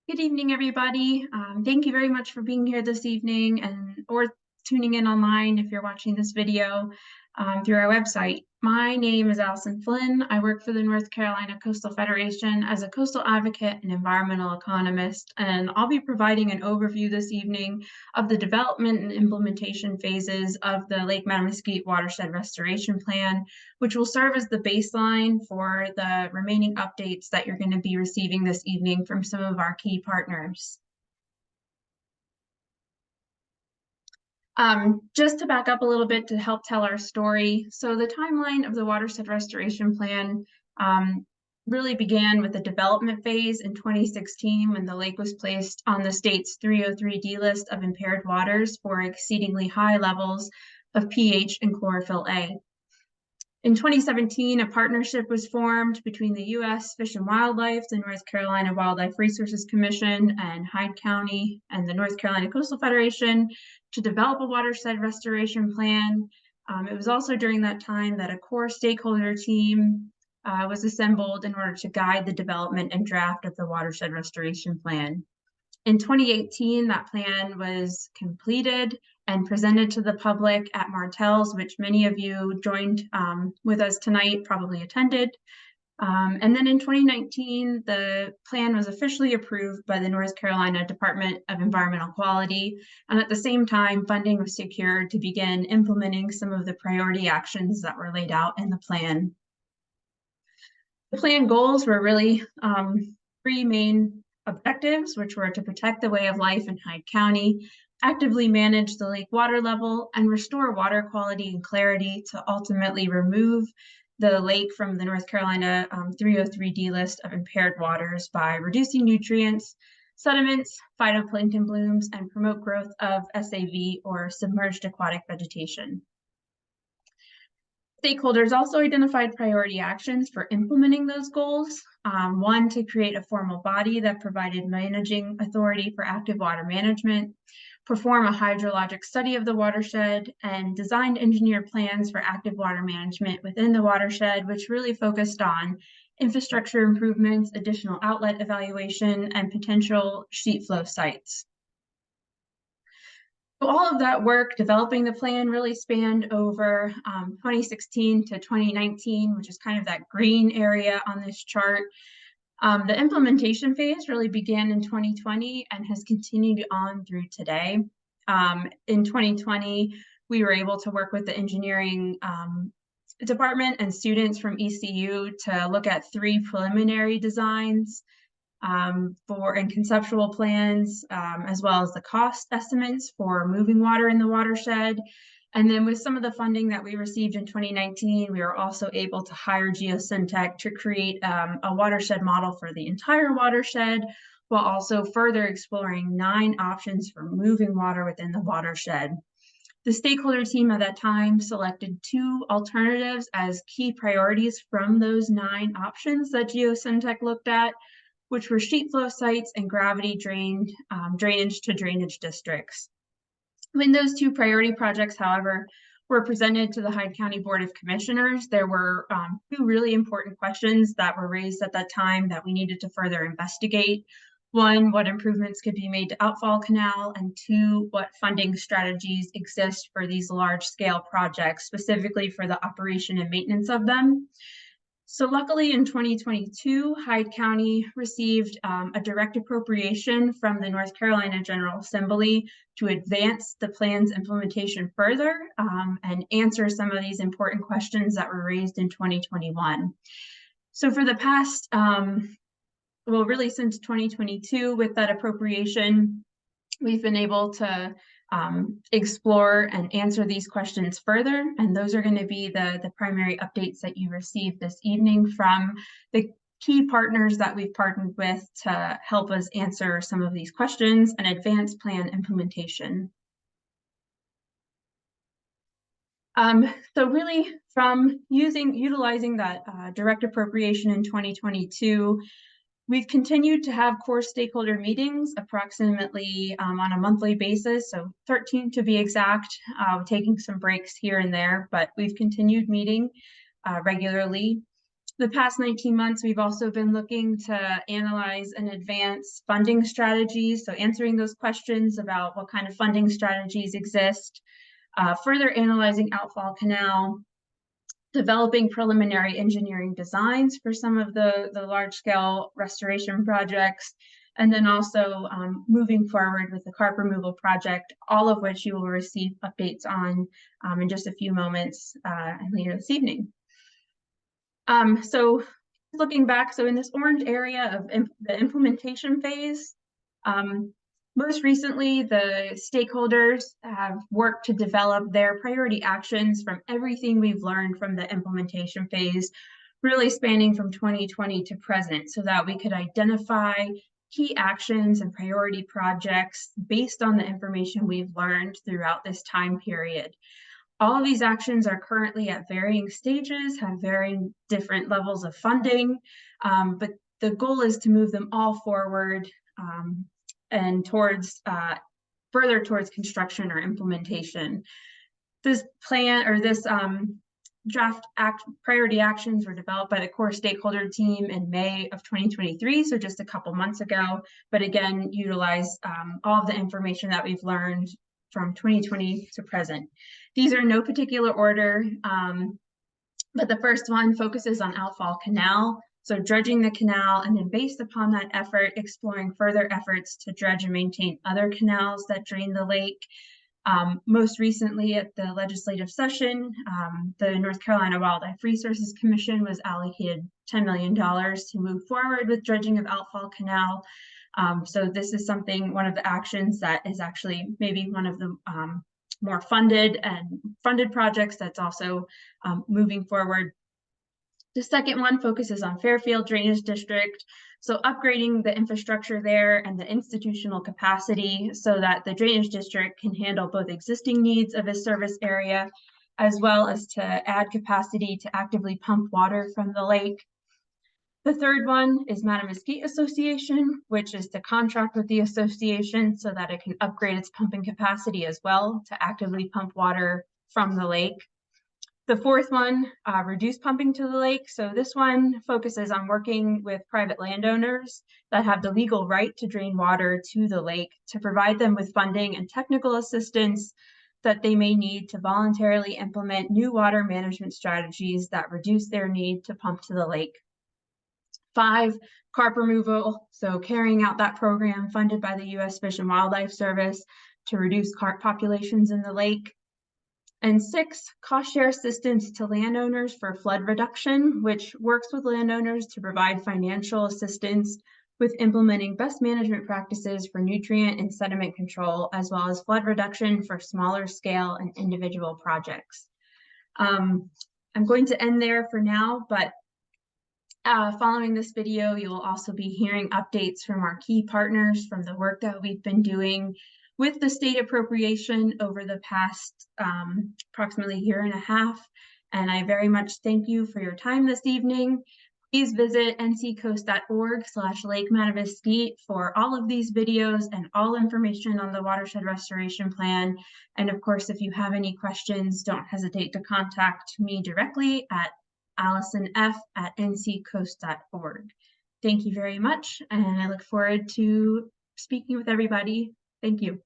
Good evening, everybody. Thank you very much for being here this evening or tuning in online if you're watching this video through our website. My name is Alyson Flynn. I work for the North Carolina Coastal Federation as a coastal advocate and environmental economist, and I'll be providing an overview this evening of the development and implementation phases of the Lake Mattamuskeet Watershed Restoration Plan, which will serve as the baseline for the remaining updates that you're going to be receiving this evening from some of our key partners. Just to back up a little bit to help tell our story. So the timeline of the Watershed Restoration Plan really began with the development phase in 2016 when the lake was placed on the state's 303D list of impaired waters for exceedingly high levels of pH and chlorophyll A. In 2017, a partnership was formed between the U.S. Fish and Wildlife, the North Carolina Wildlife Resources Commission, and Hyde County and the North Carolina Coastal Federation to develop a watershed restoration plan. It was also during that time that a core stakeholder team was assembled in order to guide the development and draft of the watershed restoration plan. In 2018, that plan was completed and presented to the public at Martell's, which many of you joined with us tonight, probably attended. And then in 2019, the plan was officially approved by the North Carolina Department of Environmental Quality. And at the same time, funding was secured to begin implementing some of the priority actions that were laid out in the plan. The plan goals were really three main objectives, which were to protect the way of life in Hyde County, actively manage the lake water level, and restore water quality and clarity to ultimately remove the lake from the North Carolina 303D list of impaired waters by reducing nutrients, sediments, phytoplankton blooms, and promote growth of SAV, or submerged aquatic vegetation. Stakeholders also identified priority actions for implementing those goals. One, to create a formal body that provided managing authority for active water management, perform a hydrologic study of the watershed, and designed engineered plans for active water management within the watershed, which really focused on infrastructure improvements, additional outlet evaluation, and potential sheet flow sites. So all of that work developing the plan really spanned over 2016 to 2019, which is kind of that green area on this chart. The implementation phase really began in 2020 and has continued on through today. In 2020, we were able to work with the engineering department and students from ECU to look at 3 preliminary designs and conceptual plans, as well as the cost estimates for moving water in the watershed. And then with some of the funding that we received in 2019, we were also able to hire Geosyntec to create a watershed model for the entire watershed, while also further exploring 9 options for moving water within the watershed. The stakeholder team at that time selected 2 alternatives as key priorities from those 9 options that Geosyntec looked at, which were sheet flow sites and gravity drainage to drainage districts. When those 2 priority projects, however, were presented to the Hyde County Board of Commissioners, there were 2 really important questions that were raised at that time that we needed to further investigate. 1, what improvements could be made to Outfall Canal, and 2, what funding strategies exist for these large-scale projects, specifically for the operation and maintenance of them. So luckily in 2022, Hyde County received a direct appropriation from the North Carolina General Assembly to advance the plan's implementation further and answer some of these important questions that were raised in 2021. So for the past, well, really since 2022, with that appropriation, we've been able to explore and answer these questions further, and those are going to be the primary updates that you received this evening from the key partners that we've partnered with to help us answer some of these questions and advance plan implementation. So really from utilizing that direct appropriation in 2022, we've continued to have core stakeholder meetings approximately on a monthly basis, so 13 to be exact, taking some breaks here and there, but we've continued meeting regularly. The past 19 months, we've also been looking to analyze and advance funding strategies. So answering those questions about what kind of funding strategies exist, further analyzing Outfall Canal, developing preliminary engineering designs for some of the large-scale restoration projects, and then also moving forward with the carp removal project, all of which you will receive updates on in just a few moments later this evening. So looking back, so in this orange area of the implementation phase, most recently, the stakeholders have worked to develop their priority actions from everything we've learned from the implementation phase, really spanning from 2020 to present, so that we could identify key actions and priority projects based on the information we've learned throughout this time period. All of these actions are currently at varying stages, have varying different levels of funding, but the goal is to move them all forward and towards further towards construction or implementation. This plan or this draft priority actions were developed by the core stakeholder team in May of 2023, so just a couple months ago, but again, utilize all of the information that we've learned from 2020 to present. These are in no particular order, but the first one focuses on Outfall Canal, so dredging the canal, and then based upon that effort, exploring further efforts to dredge and maintain other canals that drain the lake. Most recently at the legislative session, the North Carolina Wildlife Resources Commission was allocated $10 million to move forward with dredging of Outfall Canal. So this is something, one of the actions that is actually maybe one of the more funded projects that's also moving forward. The second one focuses on Fairfield Drainage District, so upgrading the infrastructure there and the institutional capacity so that the drainage district can handle both existing needs of its service area, as well as to add capacity to actively pump water from the lake. The third one is Mattamuskeet Association, which is to contract with the association so that it can upgrade its pumping capacity as well to actively pump water from the lake. The fourth one, reduce pumping to the lake. So this one focuses on working with private landowners that have the legal right to drain water to the lake to provide them with funding and technical assistance that they may need to voluntarily implement new water management strategies that reduce their need to pump to the lake. 5, carp removal, so carrying out that program funded by the U.S. Fish and Wildlife Service to reduce carp populations in the lake. And 6, cost share assistance to landowners for flood reduction, which works with landowners to provide financial assistance with implementing best management practices for nutrient and sediment control, as well as flood reduction for smaller scale and individual projects. I'm going to end there for now, but following this video, you will also be hearing updates from our key partners from the work that we've been doing with the state appropriation over the past approximately year and a half. And I very much thank you for your time this evening. Please visit nccoast.org/Lake Mattamuskeet for all of these videos and all information on the Watershed Restoration Plan. And of course, if you have any questions, don't hesitate to contact me directly at AlysonF@nccoast.org. Thank you very much, and I look forward to speaking with everybody. Thank you.